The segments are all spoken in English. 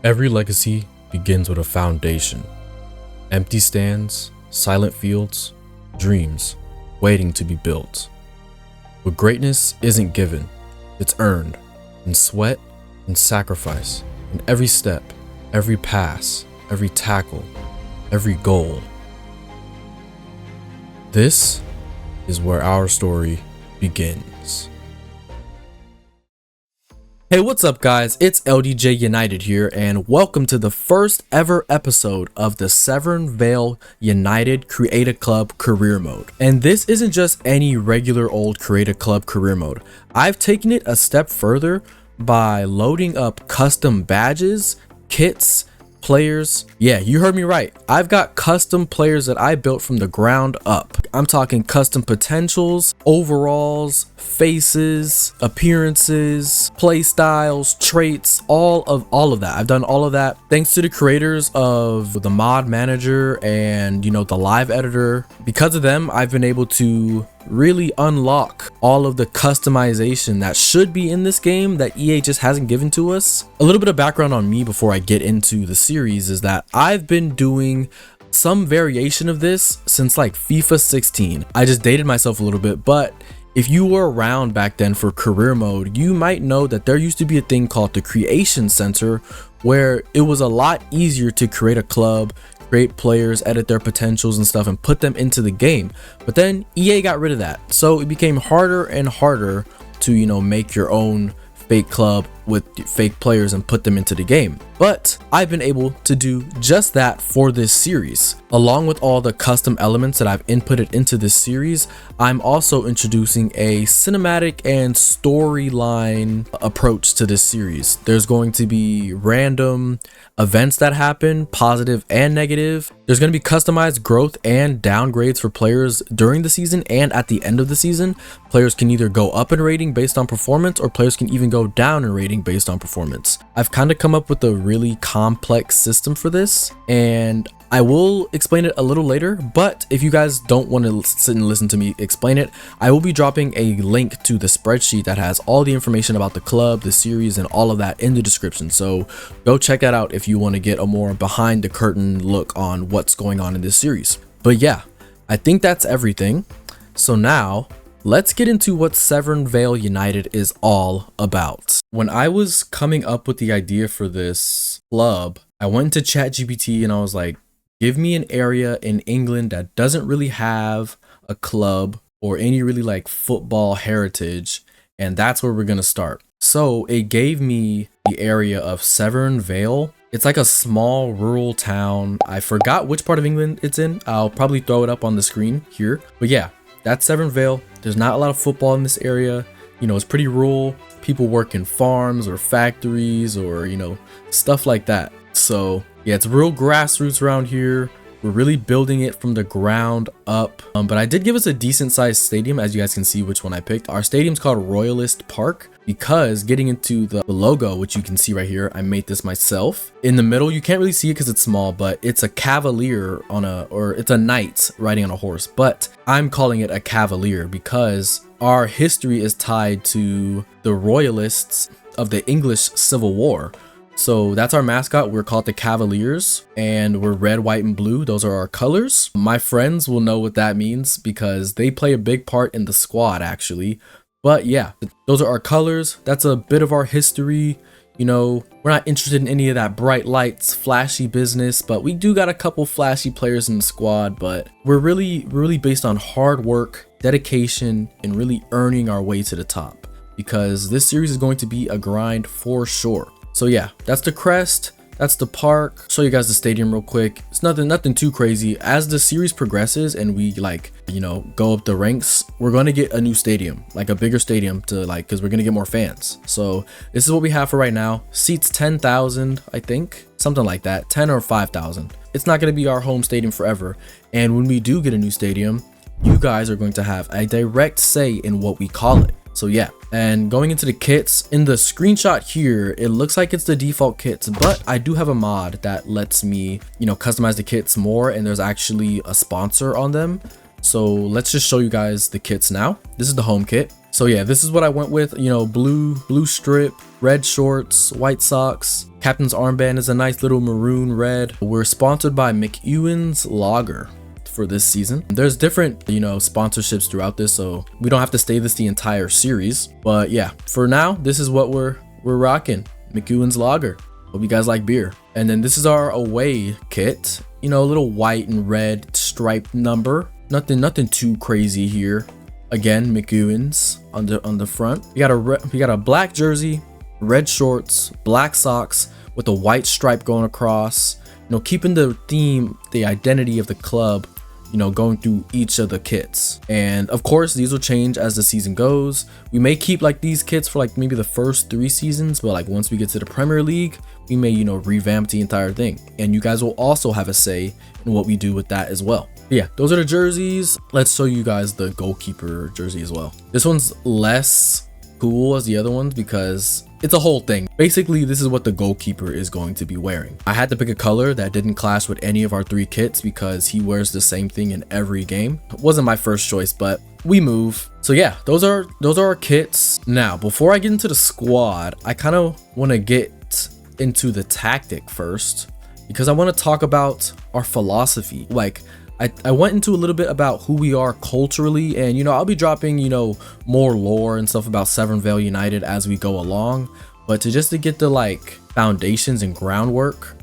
Every legacy begins with a foundation. Empty stands, silent fields, dreams waiting to be built. But greatness isn't given, it's earned in sweat and sacrifice, in every step, every pass, every tackle, every goal. This is where our story begins. Hey, what's up guys? It's ldjwrites here and welcome to the first ever episode of the Severn Vale United Create a Club career mode. And this isn't just any regular old Create a Club career mode. I've taken it a step further by loading up custom badges, kits, players. Yeah, you heard me right. I've got custom players that I built from the ground up. I'm talking custom potentials, overalls, faces, appearances, play styles, traits, all of that. I've done all of that thanks to the creators of the mod manager and the live editor. Because of them, I've been able to really unlock all of the customization that should be in this game that EA just hasn't given to us. A little bit of background on me before I get into the series is that I've been doing some variation of this since like FIFA 16. I just dated myself a little bit, but if you were around back then for career mode, you might know that there used to be a thing called the Creation Center where it was a lot easier to create a club, create players, edit their potentials and stuff and put them into the game. But then EA got rid of that. So it became harder and harder to, make your own fake club with fake players and put them into the game. But I've been able to do just that for this series. Along with all the custom elements that I've inputted into this series, I'm also introducing a cinematic and storyline approach to this series. There's going to be random events that happen, positive and negative. There's going to be customized growth and downgrades for players during the season and at the end of the season. Players can either go up in rating based on performance, or players can even go down in rating based on performance. I've kind of come up with a really complex system for this, and I will explain it a little later, but if you guys don't want to sit and listen to me explain it, I will be dropping a link to the spreadsheet that has all the information about the club, the series, and all of that in the description. So go check that out if you want to get a more behind the curtain look on what's going on in this series. But yeah, I think that's everything. So now let's get into what Severn Vale United is all about. When I was coming up with the idea for this club, I went to ChatGPT and I was like, give me an area in England that doesn't really have a club or any really like football heritage, and that's where we're gonna start. So it gave me the area of Severn Vale. It's like a small rural town. I forgot which part of England it's in. I'll probably throw it up on the screen here. But yeah, that's Severn Vale. There's not a lot of football in this area. It's pretty rural. People work in farms or factories or, stuff like that. So yeah, it's real grassroots around here. We're really building it from the ground up. But I did give us a decent sized stadium, as you guys can see which one I picked. Our stadium's called Royalist Park because getting into the logo, which you can see right here, I made this myself. In the middle, you can't really see it because it's small, but it's a cavalier it's a knight riding on a horse. But I'm calling it a cavalier because our history is tied to the royalists of the English Civil War. So that's our mascot. We're called the Cavaliers and we're red, white, and blue. Those are our colors. My friends will know what that means because they play a big part in the squad actually. But yeah, those are our colors. That's a bit of our history. We're not interested in any of that bright lights, flashy business, but we do got a couple flashy players in the squad, but we're really based on hard work, dedication, and really earning our way to the top because this series is going to be a grind for sure. So yeah, that's the Crest, that's the park. Show you guys the stadium real quick. It's nothing too crazy. As the series progresses and we go up the ranks, we're going to get a new stadium, like a bigger stadium because we're going to get more fans. So this is what we have for right now. Seats 10,000, I think, something like that, 10 or 5,000. It's not going to be our home stadium forever. And when we do get a new stadium, you guys are going to have a direct say in what we call it. So yeah, and going into the kits, in the screenshot here, it looks like it's the default kits, but I do have a mod that lets me, customize the kits more, and there's actually a sponsor on them. So let's just show you guys the kits now. This is the home kit. So yeah, this is what I went with, blue strip, red shorts, white socks, Captain's armband is a nice little maroon red. We're sponsored by McEwen's Lager for this season. There's different, sponsorships throughout this, so we don't have to stay this the entire series. But yeah, for now, this is what we're rocking. McEwen's Lager. Hope you guys like beer. And then this is our away kit. A little white and red striped number. Nothing too crazy here. Again, McEwen's on the front. We got a black jersey, red shorts, black socks with a white stripe going across. Keeping the theme, the identity of the club, going through each of the kits. And of course, these will change as the season goes. We may keep like these kits for like maybe the first 3 seasons, but like once we get to the Premier League, we may, revamp the entire thing. And you guys will also have a say in what we do with that as well. But yeah, those are the jerseys. Let's show you guys the goalkeeper jersey as well. This one's less cool as the other ones because it's a whole thing. Basically, this is what the goalkeeper is going to be wearing. I had to pick a color that didn't clash with any of our 3 kits because he wears the same thing in every game. It wasn't my first choice, but we move. So yeah, those are our kits. Now, before I get into the squad, I kind of want to get into the tactic first because I want to talk about our philosophy. Like, I went into a little bit about who we are culturally, and I'll be dropping more lore and stuff about Severn Vale United as we go along. But to get the like foundations and groundwork,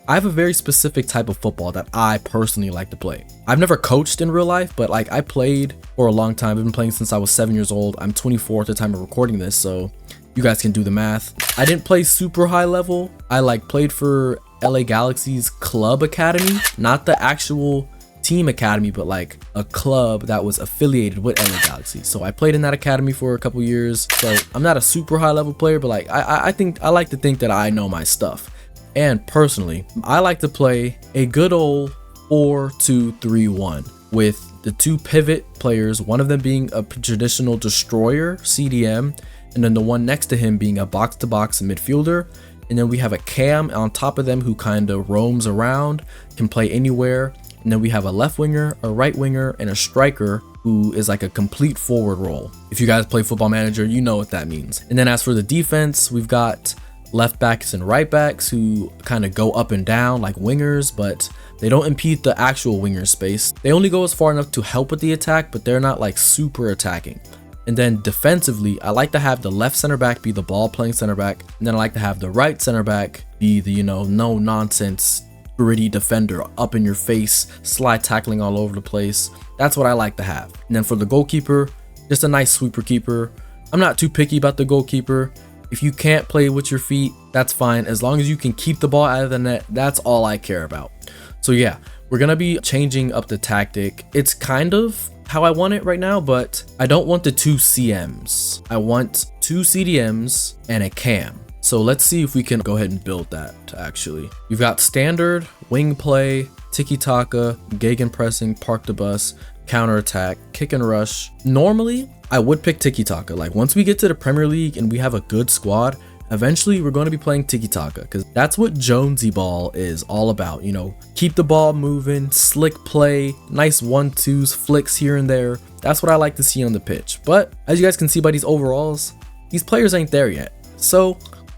I have a very specific type of football that I personally like to play. I've never coached in real life, but like I played for a long time. I've been playing since I was 7 years old. I'm 24 at the time of recording this, so you guys can do the math. I didn't play super high level. I like played for LA Galaxy's club academy, not the actual team academy, but like a club that was affiliated with LA Galaxy. So I played in that academy for a couple years. So I'm not a super high level player, but like I think I like to think that I know my stuff. And personally, I like to play a good old 4-2-3-1 with the 2 pivot players, one of them being a traditional destroyer CDM, and then the one next to him being a box-to-box midfielder. And then we have a cam on top of them who kind of roams around, can play anywhere. And then we have a left winger, a right winger, and a striker who is like a complete forward role. If you guys play Football Manager, you know what that means. And then as for the defense, we've got left backs and right backs who kind of go up and down like wingers, but they don't impede the actual winger space. They only go as far enough to help with the attack, but they're not like super attacking. And then defensively, I like to have the left center back be the ball playing center back. And then I like to have the right center back be the, no nonsense, gritty defender, up in your face, slide tackling all over the place. That's what I like to have. And then for the goalkeeper, just a nice sweeper keeper. I'm not too picky about the goalkeeper. If you can't play with your feet, that's fine. As long as you can keep the ball out of the net, that's all I care about. So yeah, we're gonna be changing up the tactic. It's kind of how I want it right now, but I don't want the 2 CMs. I want 2 CDMs and a cam. So let's see if we can go ahead and build that actually. We've got standard, wing play, tiki-taka, gegenpressing, park the bus, counter-attack, kick and rush. Normally, I would pick tiki-taka. Like once we get to the Premier League and we have a good squad, eventually we're going to be playing tiki-taka because that's what Jonesy ball is all about. Keep the ball moving, slick play, nice 1-2s, flicks here and there. That's what I like to see on the pitch. But as you guys can see by these overalls, these players ain't there yet. So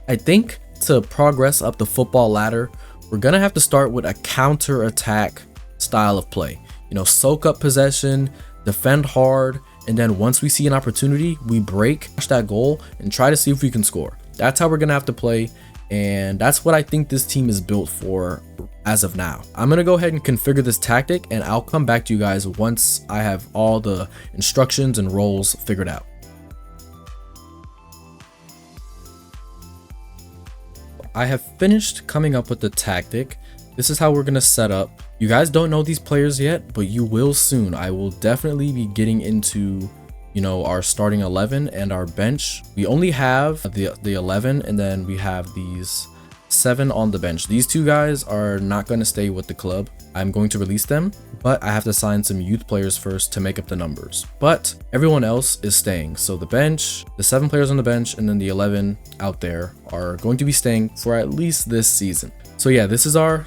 I think to progress up the football ladder, we're going to have to start with a counter-attack style of play. Soak up possession, defend hard, and then once we see an opportunity, we break that goal and try to see if we can score. That's how we're going to have to play, and that's what I think this team is built for as of now. I'm going to go ahead and configure this tactic, and I'll come back to you guys once I have all the instructions and roles figured out. I have finished coming up with the tactic. This is how we're going to set up. You guys don't know these players yet, but you will soon. I will definitely be getting into, our starting 11 and our bench. We only have the 11, and then we have these 7 on the bench. These 2 guys are not going to stay with the club. I'm going to release them, but I have to sign some youth players first to make up the numbers. But everyone else is staying. So the bench, the 7 players on the bench, and then the 11 out there are going to be staying for at least this season. So yeah, this is our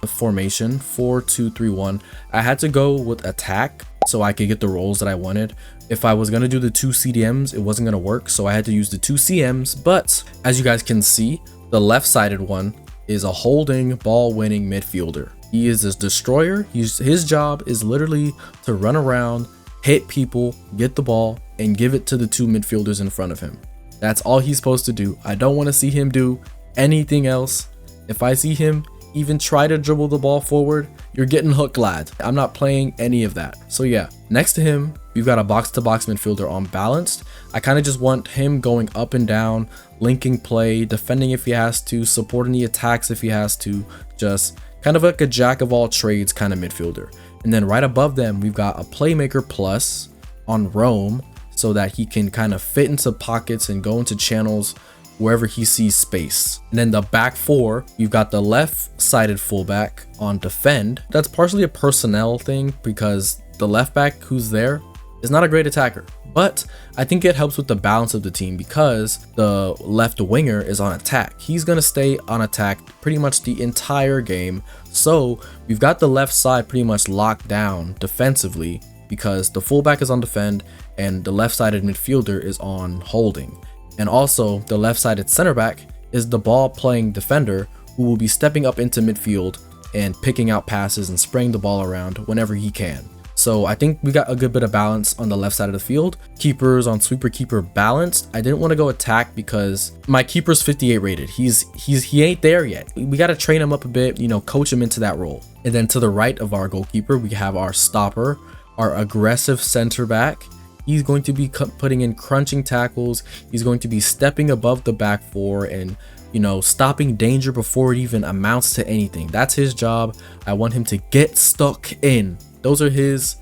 formation, 4-2-3-1. I had to go with attack so I could get the roles that I wanted. If I was gonna do the 2 CDMs, it wasn't gonna work, so I had to use the 2 CMs. But as you guys can see, The left-sided one is a holding, ball-winning midfielder. He is a destroyer. His job is literally to run around, hit people, get the ball, and give it to the two midfielders in front of him. That's all he's supposed to do. I don't want to see him do anything else. If I see him even try to dribble the ball forward, you're getting hooked, lad. I'm not playing any of that. So yeah, next to him, we've got a box-to-box midfielder on balanced. I kind of just want him going up and down, linking play, defending if he has to, supporting the attacks if he has to, just kind of like a jack of all trades kind of midfielder. And then right above them, we've got a playmaker plus on roam, so that he can kind of fit into pockets and go into channels wherever he sees space. And then the back four, you've got the left-sided fullback on defend. That's partially a personnel thing because the left back who's there is not a great attacker, but I think it helps with the balance of the team because the left winger is on attack. He's gonna stay on attack pretty much the entire game. So we've got the left side pretty much locked down defensively because the fullback is on defend and the left-sided midfielder is on holding. And also the left-sided center back is the ball playing defender who will be stepping up into midfield and picking out passes and spraying the ball around whenever he can. So I think we got a good bit of balance on the left side of the field. Keepers on sweeper keeper balanced. I didn't want to go attack because my keeper's 58 rated. He ain't there yet. We got to train him up a bit, you know, coach him into that role. And then to the right of our goalkeeper, we have our stopper, our aggressive center back. He's going to be putting in crunching tackles. He's going to be stepping above the back four and, you know, stopping danger before it even amounts to anything. That's his job. I want him to get stuck in. Those are his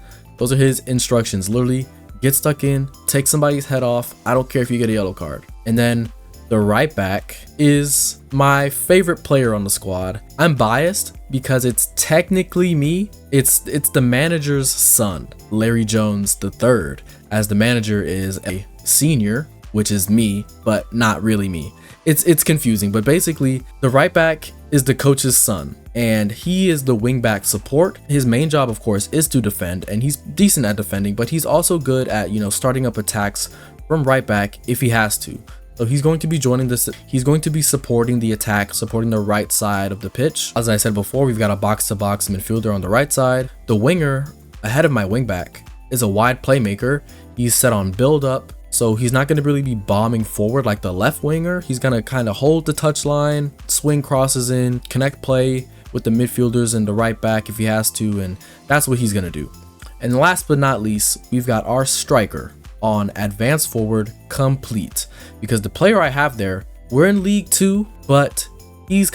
instructions. Literally, get stuck in, take somebody's head off. I don't care if you get a yellow card. And then the right back is my favorite player on the squad. I'm biased because it's technically me. It's the manager's son, Larry Jones III, as the manager is a senior, which is me, but not really me. It's confusing, but basically the right back is the coach's son and he is the wing back support. His main job, of course, is to defend, and he's decent at defending, but he's also good at, you know, starting up attacks from right back if he has to. So he's going to be joining this. He's going to be supporting the attack, supporting the right side of the pitch. As I said before, we've got a box-to-box midfielder on the right side. The winger ahead of my wing back is a wide playmaker. He's set on build up, so he's not going to really be bombing forward like the left winger. He's going to kind of hold the touchline, swing crosses in, connect play with the midfielders and the right back if he has to, and that's what he's going to do. And last but not least, we've got our striker on advanced forward complete, because the player I have there, we're in League 2, but he's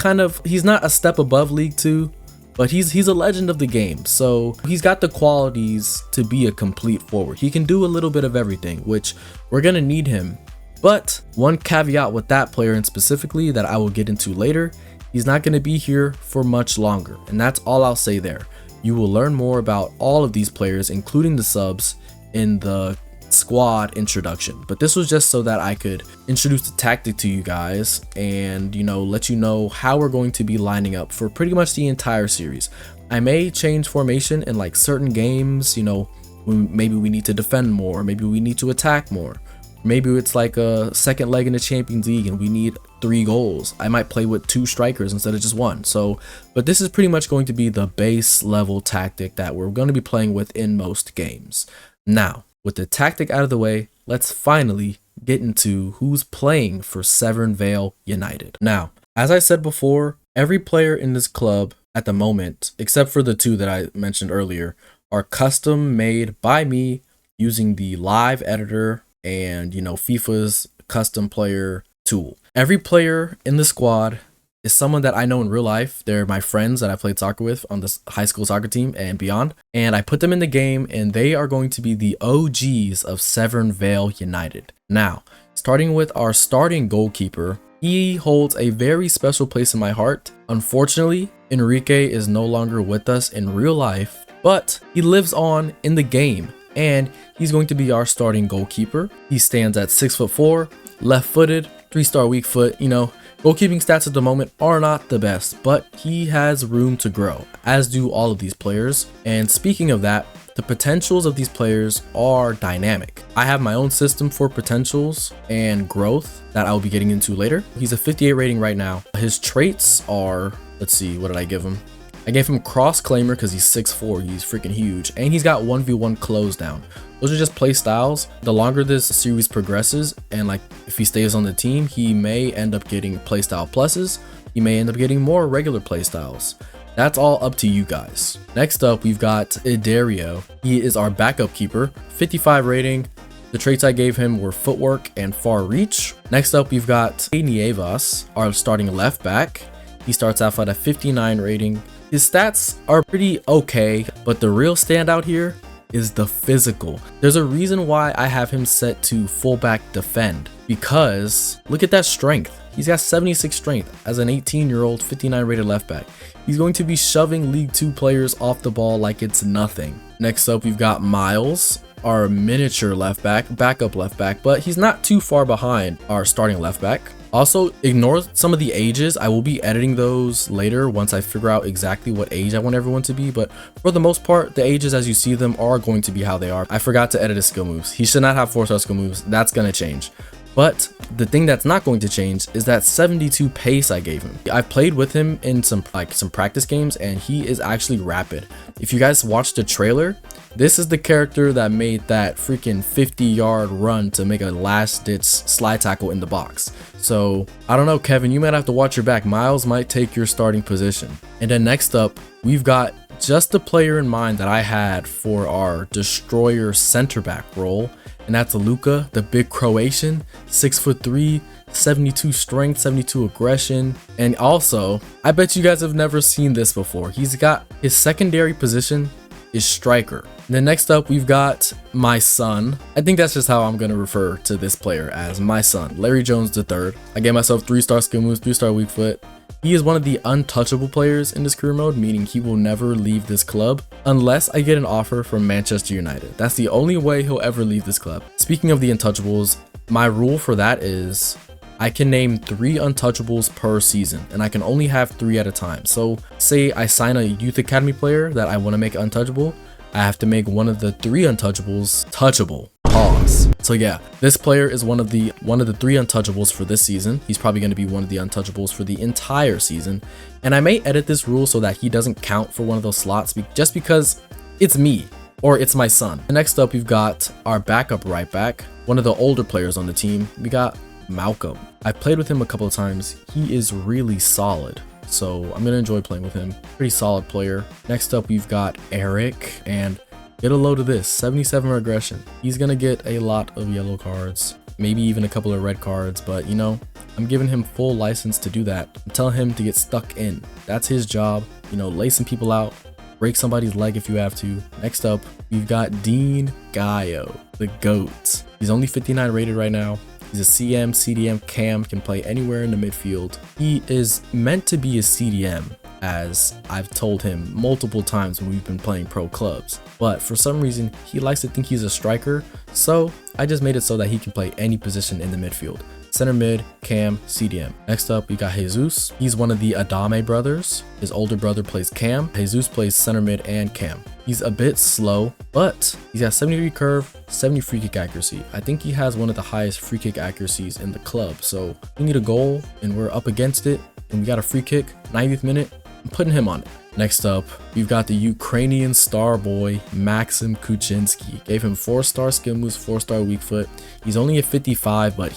not a step above League 2, but he's a legend of the game. So he's got the qualities to be a complete forward. He can do a little bit of everything, which we're gonna need him. But one caveat with that player and specifically that I will get into later, he's not gonna be here for much longer, and that's all I'll say there. You will learn more about all of these players, including the subs, in the squad introduction, but this was just so that I could introduce the tactic to you guys and, you know, let you know how we're going to be lining up for pretty much the entire series. I may change formation in like certain games, you know, maybe we need to defend more, maybe we need to attack more, maybe it's like a second leg in the Champions League and we need 3 goals. I might play with 2 strikers instead of just 1. So, but this is pretty much going to be the base level tactic that we're going to be playing with in most games. Now, with the tactic out of the way, let's finally get into who's playing for Severn Vale United. Now, as I said before, every player in this club at the moment, except for the 2 that I mentioned earlier, are custom made by me using the live editor and, you know, FIFA's custom player tool. Every player in the squad is someone that I know in real life. They're my friends that I played soccer with on this high school soccer team and beyond. And I put them in the game and they are going to be the OGs of Severn Vale United. Now, starting with our starting goalkeeper, he holds a very special place in my heart. Unfortunately, Enrique is no longer with us in real life, but he lives on in the game and he's going to be our starting goalkeeper. He stands at 6'4", left-footed, 3-star weak foot, you know. Goalkeeping stats at the moment are not the best, but he has room to grow, as do all of these players. And speaking of that, The potentials of these players are dynamic. I have my own system for potentials and growth that I will be getting into later. He's a 58 rating right now. His traits are, let's see, what did I give him? I gave him cross claimer because he's 6'4", he's freaking huge, and he's got 1v1 close down. Those are just play styles. The longer this series progresses, and like if he stays on the team, he may end up getting playstyle pluses. He may end up getting more regular playstyles. That's all up to you guys. Next up, we've got Idario. He is our backup keeper, 55 rating. The traits I gave him were footwork and far reach. Next up, we've got Nievas, our starting left back. He starts off at a 59 rating. His stats are pretty okay, but the real standout here is the physical. There's a reason why I have him set to fullback defend, because look at that strength. He's got 76 strength as an 18-year-old 59 rated left back. He's going to be shoving League 2 players off the ball like it's nothing. Next up, we've got Miles, our miniature left back, backup left back, but he's not too far behind our starting left back. Also, ignore some of the ages. I will be editing those later once I figure out exactly what age I want everyone to be, but for the most part, the ages as you see them are going to be how they are. I forgot to edit his skill moves. He should not have 4-star skill moves. That's going to change. But the thing that's not going to change is that 72 pace I gave him. I played with him in some practice games, and he is actually rapid. If you guys watched the trailer, this is the character that made that freaking 50-yard run to make a last-ditch slide tackle in the box. So I don't know, Kevin, you might have to watch your back. Miles might take your starting position. And then next up, we've got just the player in mind that I had for our destroyer center back role. And that's Luka, the big Croatian, 6'3", 72 strength, 72 aggression. And also, I bet you guys have never seen this before. He's got his secondary position is striker. And then next up, we've got my son. I think that's just how I'm going to refer to this player, as my son, Larry Jones III. I gave myself 3-star skill moves, 3-star weak foot. He is one of the untouchable players in this career mode, meaning he will never leave this club unless I get an offer from Manchester United. That's the only way he'll ever leave this club. Speaking of the untouchables, my rule for that is I can name 3 untouchables per season, and I can only have 3 at a time. So say I sign a youth academy player that I want to make untouchable, I have to make one of the 3 untouchables touchable. Pause. So yeah, this player is one of the 3 untouchables for this season. He's probably going to be one of the untouchables for the entire season, and I may edit this rule so that he doesn't count for one of those slots just because it's me or it's my son. Next up, we've got our backup right back, one of the older players on the team. We got Malcolm. I played with him a couple of times. He is really solid, so I'm gonna enjoy playing with him. Pretty solid player. Next up, we've got Eric, and get a load of this, 77 aggression. He's gonna get a lot of yellow cards, maybe even a couple of red cards, but you know, I'm giving him full license to do that. I'm telling him to get stuck in. That's his job, you know, lacing people out, break somebody's leg if you have to. Next up, we've got Dean Gallo, the GOAT. He's only 59 rated right now. He's a CM, CDM, cam, can play anywhere in the midfield. He is meant to be a CDM, as I've told him multiple times when we've been playing pro clubs. But for some reason, he likes to think he's a striker, so I just made it so that he can play any position in the midfield. Center mid, cam, CDM. Next up, we got Jesus. He's one of the Adame brothers. His older brother plays cam. Jesus plays center mid and cam. He's a bit slow, but he's got 70-degree curve, 70 free kick accuracy. I think he has one of the highest free kick accuracies in the club. So we need a goal and we're up against it, and we got a free kick, 90th minute. I'm putting him on it. Next up, we've got the Ukrainian star boy, Maxim Kuczynski. Gave him 4-star skill moves, 4-star weak foot. He's only at 55, but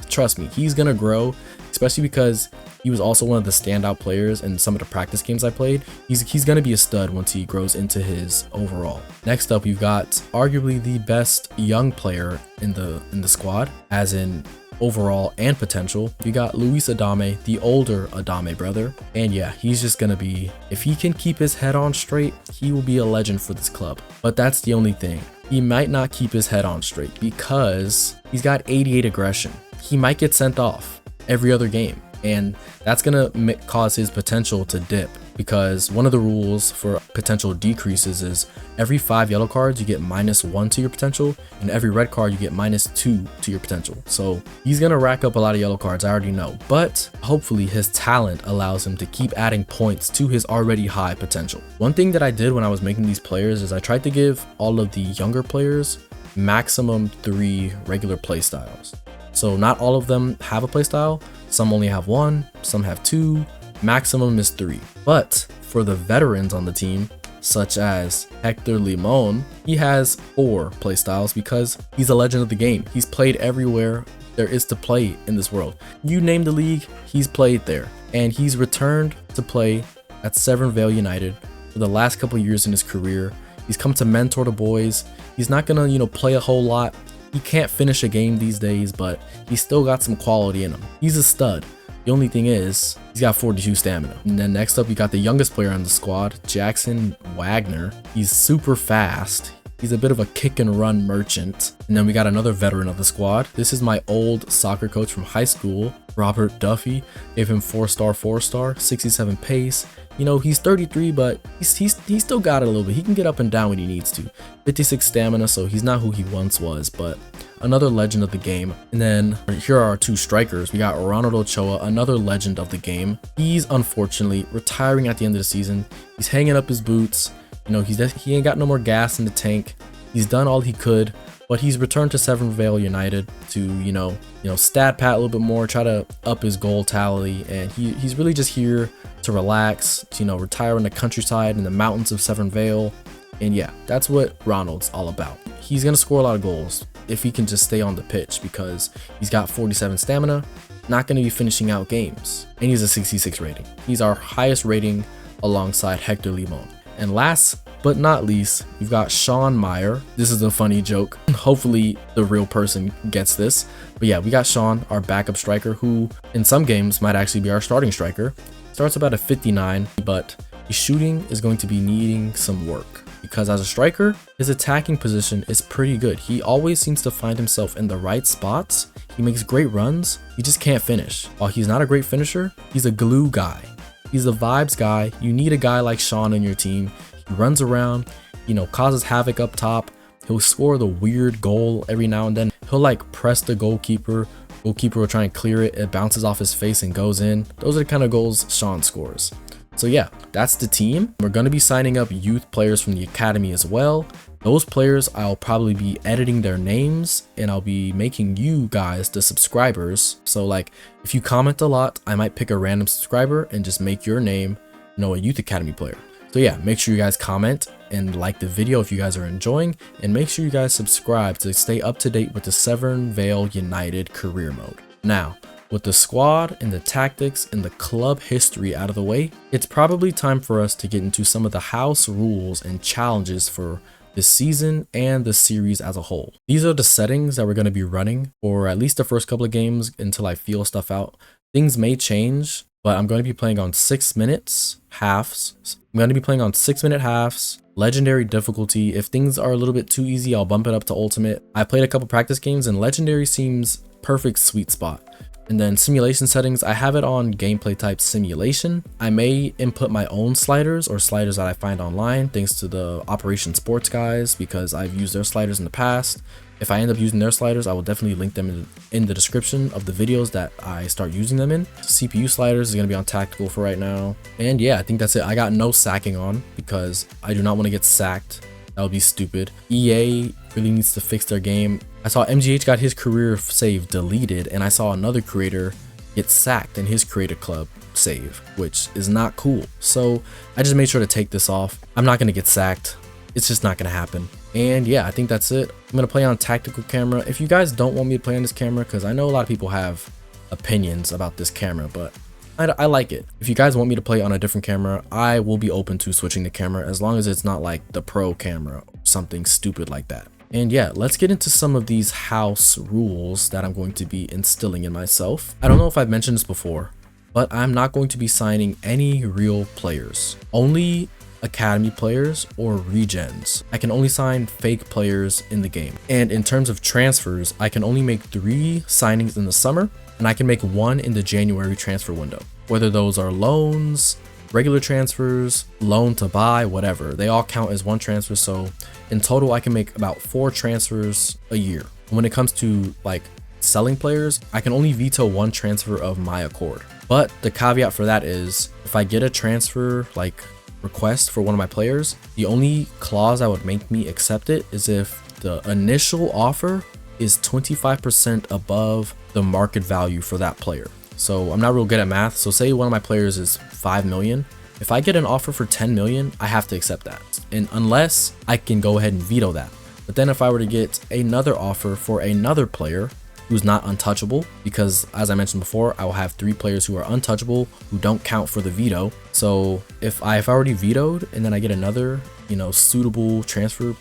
trust me, he's gonna grow, especially because he was also one of the standout players in some of the practice games I played. He's gonna be a stud once he grows into his overall. Next up, we've got arguably the best young player in the squad, as in overall and potential. You got Luis Adame, the older Adame brother, and yeah, he's just gonna be, if he can keep his head on straight, he will be a legend for this club. But that's the only thing, he might not keep his head on straight because he's got 88 aggression. He might get sent off every other game, and that's gonna cause his potential to dip. because one of the rules for potential decreases is every 5 yellow cards you get -1 to your potential, and every red card you get -2 to your potential. So he's gonna rack up a lot of yellow cards, I already know, but hopefully his talent allows him to keep adding points to his already high potential. One thing that I did when I was making these players is I tried to give all of the younger players maximum 3 regular play styles. So not all of them have a playstyle, some only have 1, some have 2, maximum is 3. But for the veterans on the team, such as Hector Limon, he has 4 playstyles because he's a legend of the game. He's played everywhere there is to play in this world. You name the league, he's played there. And he's returned to play at Severn Vale United for the last couple years in his career. He's come to mentor the boys. He's not gonna, play a whole lot. He can't finish a game these days, but he's still got some quality in him. He's a stud. The only thing is, he's got 42 stamina. And then next up, you got the youngest player on the squad, Jackson Wagner. He's super fast. He's a bit of a kick and run merchant. And then we got another veteran of the squad. This is my old soccer coach from high school, Robert Duffy. Gave him 4-star, 67 pace. He's 33, but he's still got it a little bit. He can get up and down when he needs to. 56 stamina, so he's not who he once was, but another legend of the game. And then here are our 2 strikers. We got Ronald Ochoa, another legend of the game. He's unfortunately retiring at the end of the season. He's hanging up his boots. He ain't got no more gas in the tank. He's done all he could, but he's returned to Severn Vale United to, stat pat a little bit more, try to up his goal tally, and he's really just here to relax, to, retire in the countryside in the mountains of Severn Vale. And yeah, that's what Ronald's all about. He's gonna score a lot of goals if he can just stay on the pitch because he's got 47 stamina, not gonna be finishing out games, and he's a 66 rating. He's our highest rating alongside Hector Limon. And last but not least, we've got Sean Meyer. This is a funny joke. Hopefully the real person gets this. But yeah, we got Sean, our backup striker, who in some games might actually be our starting striker. Starts about a 59, but his shooting is going to be needing some work because as a striker, his attacking position is pretty good. He always seems to find himself in the right spots. He makes great runs. He just can't finish. While he's not a great finisher, he's a glue guy. He's a vibes guy. You need a guy like Sean on your team. He runs around, causes havoc up top. He'll score the weird goal every now and then. He'll press the goalkeeper. Goalkeeper will try and clear it. It bounces off his face and goes in. Those are the kind of goals Sean scores. So yeah, that's the team. We're going to be signing up youth players from the academy as well. Those players, I'll probably be editing their names and I'll be making you guys the subscribers. So if you comment a lot, I might pick a random subscriber and just make your name, a youth academy player. So yeah, make sure you guys comment and like the video if you guys are enjoying, and make sure you guys subscribe to stay up to date with the Severn Vale United career mode. Now, with the squad and the tactics and the club history out of the way, it's probably time for us to get into some of the house rules and challenges for this season and the series as a whole. These are the settings that we're going to be running for at least the first couple of games until I feel stuff out. Things may change, but I'm going to be playing on 6 minutes halves. I'm going to be playing on 6-minute halves, legendary difficulty. If things are a little bit too easy, I'll bump it up to ultimate. I played a couple practice games and legendary seems perfect sweet spot. And then simulation settings, I have it on gameplay type simulation. I may input my own sliders or sliders that I find online thanks to the Operation Sports guys because I've used their sliders in the past. If I end up using their sliders, I will definitely link them in the description of the videos that I start using them in. CPU sliders is going to be on tactical for right now. And yeah, I think that's it. I got no sacking on because I do not want to get sacked. That would be stupid. EA really needs to fix their game. I saw MGH got his career save deleted, and I saw another creator get sacked in his creator club save, which is not cool. So I just made sure to take this off. I'm not going to get sacked. It's just not going to happen. And yeah, I think that's it. I'm going to play on tactical camera. If you guys don't want me to play on this camera, because I know a lot of people have opinions about this camera, but I like it. If you guys want me to play on a different camera, I will be open to switching the camera as long as it's not like the pro camera or something stupid like that. And yeah, let's get into some of these house rules that I'm going to be instilling in myself. I don't know if I've mentioned this before, but I'm not going to be signing any real players. Only academy players or regens. I can only sign fake players in the game. And in terms of transfers, I can only make 3 signings in the summer, and I can make 1 in the January transfer window. Whether those are loans, regular transfers, loan to buy, whatever. They all count as one transfer. So in total, I can make about 4 transfers a year. When it comes to like selling players, I can only veto 1 transfer of my accord. But the caveat for that is if I get a transfer like request for one of my players, the only clause that would make me accept it is if the initial offer is 25% above the market value for that player. So I'm not real good at math. So say one of my players is 5 million. If I get an offer for 10 million, I have to accept that. And unless I can go ahead and veto that. But then if I were to get another offer for another player who's not untouchable, because as I mentioned before, I will have 3 players who are untouchable who don't count for the veto. So if I've already vetoed and then I get another, suitable transfer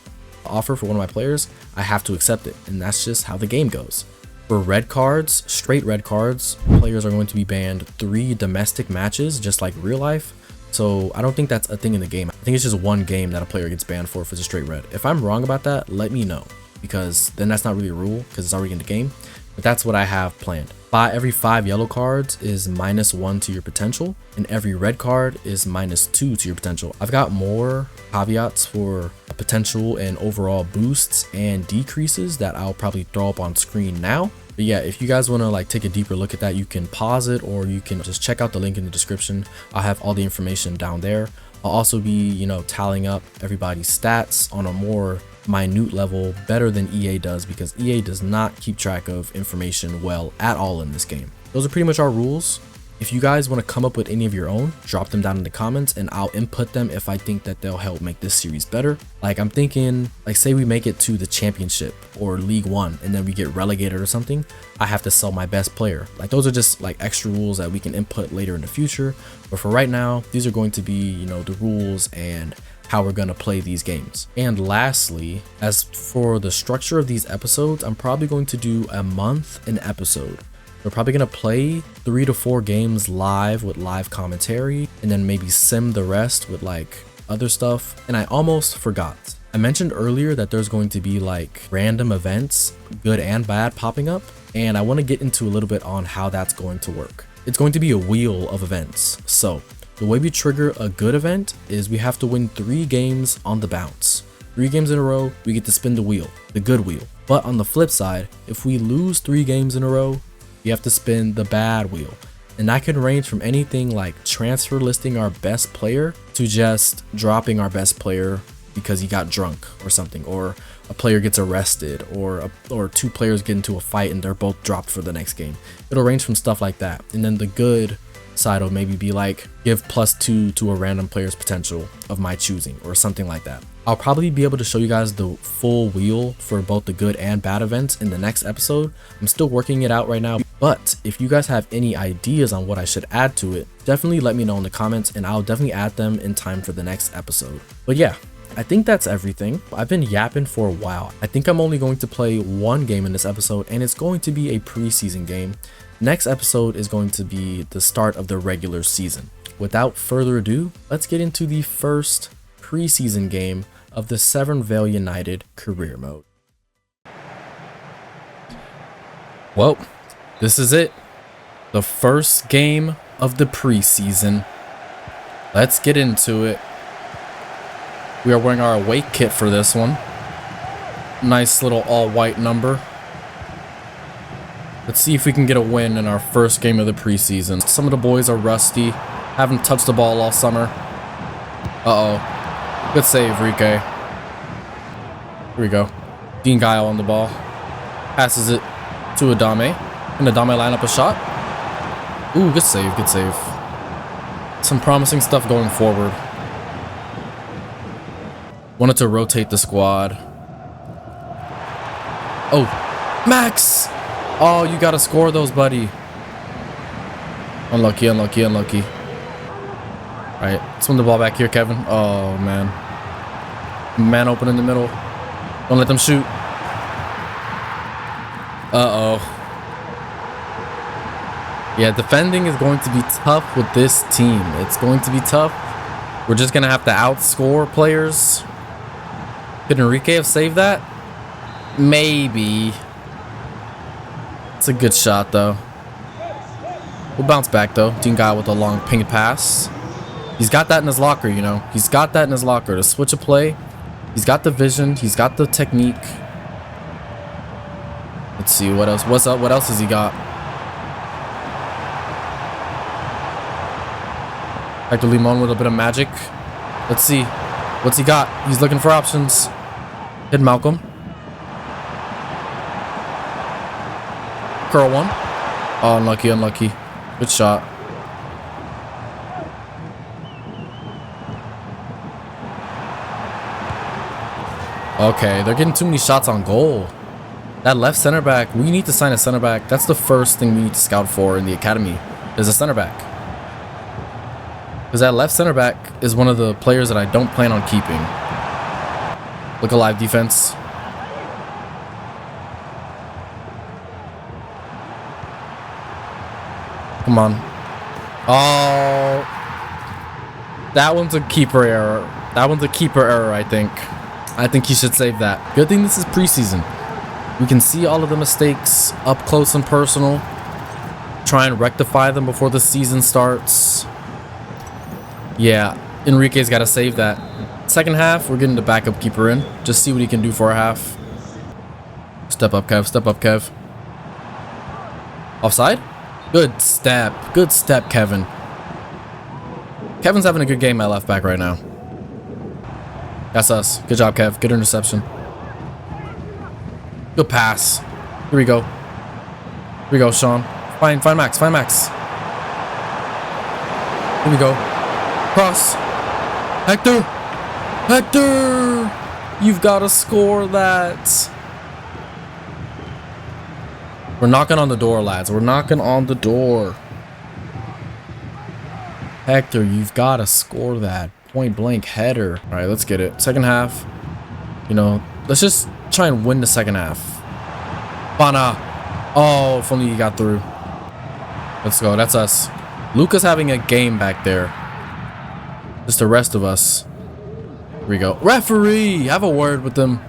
offer for one of my players, I have to accept it. And that's just how the game goes. For red cards, straight red cards, players are going to be banned 3 domestic matches, just like real life. So I don't think that's a thing in the game. I think it's just 1 game that a player gets banned for if it's a straight red. If I'm wrong about that, let me know, because then that's not really a rule because it's already in the game. But that's what I have planned. Every 5 yellow cards is -1 to your potential, and every red card is -2 to your potential. I've got more caveats for potential and overall boosts and decreases that I'll probably throw up on screen now. But yeah, if you guys want to like take a deeper look at that, you can pause it or you can just check out the link in the description. I'll have all the information down there. I'll also be, tallying up everybody's stats on a more minute level, better than EA does, because EA does not keep track of information well at all in this game. Those are pretty much our rules. If you guys want to come up with any of your own, drop them down in the comments and I'll input them if I think that they'll help make this series better. Like I'm thinking, like say we make it to the championship or League 1 and then we get relegated or something, I have to sell my best player. Like those are just like extra rules that we can input later in the future. But for right now, these are going to be, the rules and how we're going to play these games. And lastly, as for the structure of these episodes, I'm probably going to do a month an episode. We're probably going to play 3 to 4 games live with live commentary and then maybe sim the rest with like other stuff. And I almost forgot. I mentioned earlier that there's going to be like random events, good and bad, popping up. And I want to get into a little bit on how that's going to work. It's going to be a wheel of events. So the way we trigger a good event is we have to win 3 games on the bounce. 3 games in a row, we get to spin the wheel, the good wheel. But on the flip side, if we lose 3 games in a row, you have to spin the bad wheel. And that can range from anything like transfer listing our best player to just dropping our best player because he got drunk or something, or a player gets arrested, or 2 players get into a fight and they're both dropped for the next game. It'll range from stuff like that. And then the good side will maybe be like give +2 to a random player's potential of my choosing or something like that. I'll probably be able to show you guys the full wheel for both the good and bad events in the next episode. I'm still working it out right now, but if you guys have any ideas on what I should add to it, definitely let me know in the comments and I'll definitely add them in time for the next episode. But yeah, I think that's everything. I've been yapping for a while. I think I'm only going to play 1 game in this episode, and it's going to be a preseason game. Next episode is going to be the start of the regular season. Without further ado, let's get into the first preseason game of the Severn Vale United career mode. Well, this is it. The first game of the preseason. Let's get into it. We are wearing our away kit for this one. Nice little all-white number. Let's see if we can get a win in our first game of the preseason. Some of the boys are rusty. Haven't touched the ball all summer. Uh-oh. Good save, Rike. Here we go. Dean Guile on the ball. Passes it to Adame. Can Adame line up a shot? Ooh, good save, good save. Some promising stuff going forward. Wanted to rotate the squad. Oh, Max! Oh, you gotta score those, buddy. Unlucky, unlucky, unlucky. Alright, swing the ball back here, Kevin. Oh, man. Man open in the middle. Don't let them shoot. Uh-oh. Yeah, defending is going to be tough with this team. It's going to be tough. We're just going to have to outscore players. Could Enrique have saved that? Maybe. It's a good shot, though. We'll bounce back, though. Dean Guy with a long ping pass. He's got that in his locker, you know. He's got that in his locker to switch a play. He's got the vision. He's got the technique. Let's see what else. What's up? What else has he got? Hector Limon with a bit of magic. Let's see. What's he got? He's looking for options. Hit Malcolm. Curl one. Oh, unlucky, unlucky. Good shot. Okay, they're getting too many shots on goal. That left center back, we need to sign a center back. That's the first thing we need to scout for in the academy, is a center back. Because that left center back is one of the players that I don't plan on keeping. Look alive defense. Come on. Oh. That one's a keeper error. That one's a keeper error, I think. I think he should save that. Good thing this is preseason. We can see all of the mistakes up close and personal. Try and rectify them before the season starts. Yeah, Enrique's got to save that. Second half, we're getting the backup keeper in. Just see what he can do for a half. Step up, Kev. Step up, Kev. Offside? Good step. Good step, Kevin. Kevin's having a good game at left back right now. That's us. Good job, Kev. Good interception. Good pass. Here we go. Here we go, Sean. Find Max. Find Max. Here we go. Cross. Hector. Hector. You've got to score that. We're knocking on the door, lads. We're knocking on the door. Hector, you've got to score that. Point blank header. All right, let's get it. Second half. You know, let's just try and win the second half. Bana. Oh, if only you got through. Let's go. That's us. Luca's having a game back there. Just the rest of us. Here we go. Referee! Have a word with them.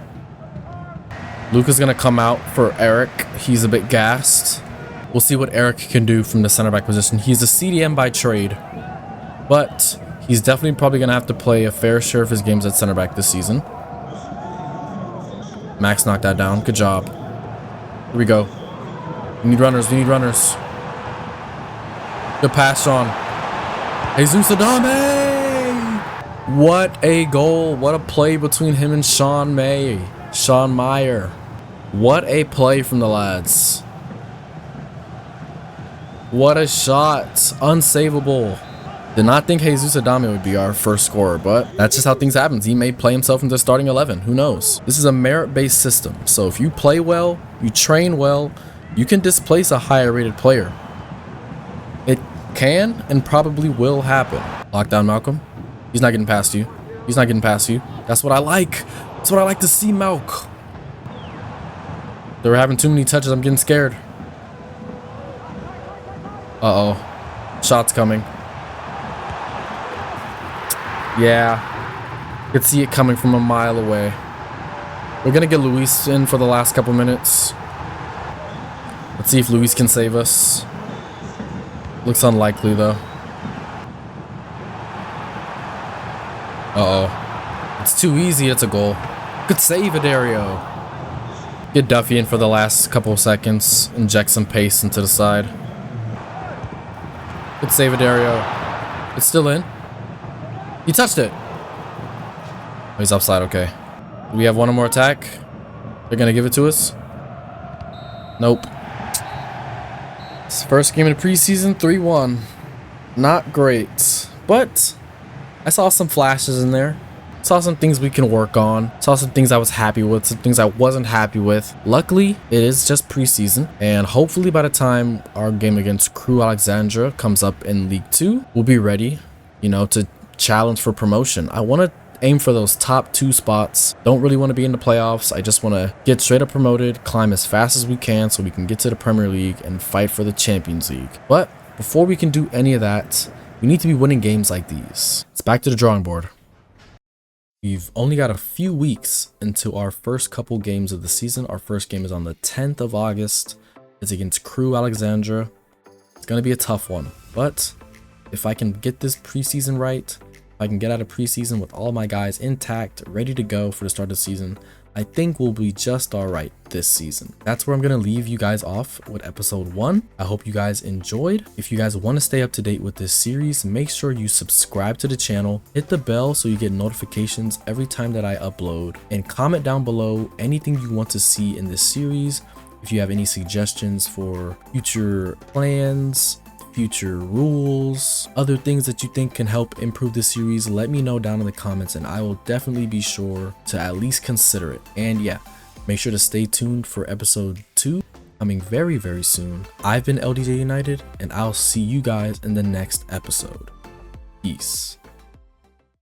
Luca's going to come out for Eric. He's a bit gassed. We'll see what Eric can do from the center back position. He's a CDM by trade. But he's definitely probably going to have to play a fair share of his games at center back this season. Max knocked that down. Good job. Here we go. We need runners. We need runners. Good pass, Sean. Jesus Adame! What a goal. What a play between him and Sean Meyer. What a play from the lads. What a shot. Unsavable. Did not think Jesus Adame would be our first scorer, but that's just how things happen. He may play himself into starting 11. Who knows? This is a merit-based system. So if you play well, you train well, you can displace a higher rated player. It can and probably will happen. Lockdown Malcolm. He's not getting past you. He's not getting past you. That's what I like. That's what I like to see, Malk. They were having too many touches. I'm getting scared. Uh-oh. Shots coming. Yeah. Could see it coming from a mile away. We're going to get Luis in for the last couple minutes. Let's see if Luis can save us. Looks unlikely, though. Uh-oh. It's too easy. It's a goal. Good save, Adario. Get Duffy in for the last couple of seconds. Inject some pace into the side. Good save, Adario. It's still in. He touched it. Oh, he's offside. Okay. Do we have one more attack? They're going to give it to us? Nope. It's first game of the preseason, 3-1. Not great. But I saw some flashes in there. Saw some things we can work on. Saw some things I was happy with. Some things I wasn't happy with. Luckily, it is just preseason. And hopefully by the time our game against Crew Alexandra comes up in League 2, we'll be ready, you know, to challenge for promotion. I want to aim for those top 2 spots. Don't really want to be in the playoffs. I just want to get straight up promoted, climb as fast as we can so we can get to the Premier League and fight for the Champions League. But before we can do any of that, we need to be winning games like these. It's back to the drawing board. We've only got a few weeks into our first couple games of the season. Our first game is on the 10th of August. It's against Crew Alexandra. It's going to be a tough one, but if I can get this preseason right, if I can get out of preseason with all my guys intact, ready to go for the start of the season, I think we'll be just all right this season. That's where I'm going to leave you guys off with episode 1. I hope you guys enjoyed. If you guys want to stay up to date with this series, make sure you subscribe to the channel, hit the bell so you get notifications every time that I upload, and comment down below anything you want to see in this series. If you have any suggestions for future plans, future rules, other things that you think can help improve the series, let me know down in the comments and I will definitely be sure to at least consider it. And yeah, make sure to stay tuned for episode 2 coming very, very soon. I've been LDJ United and I'll see you guys in the next episode. Peace.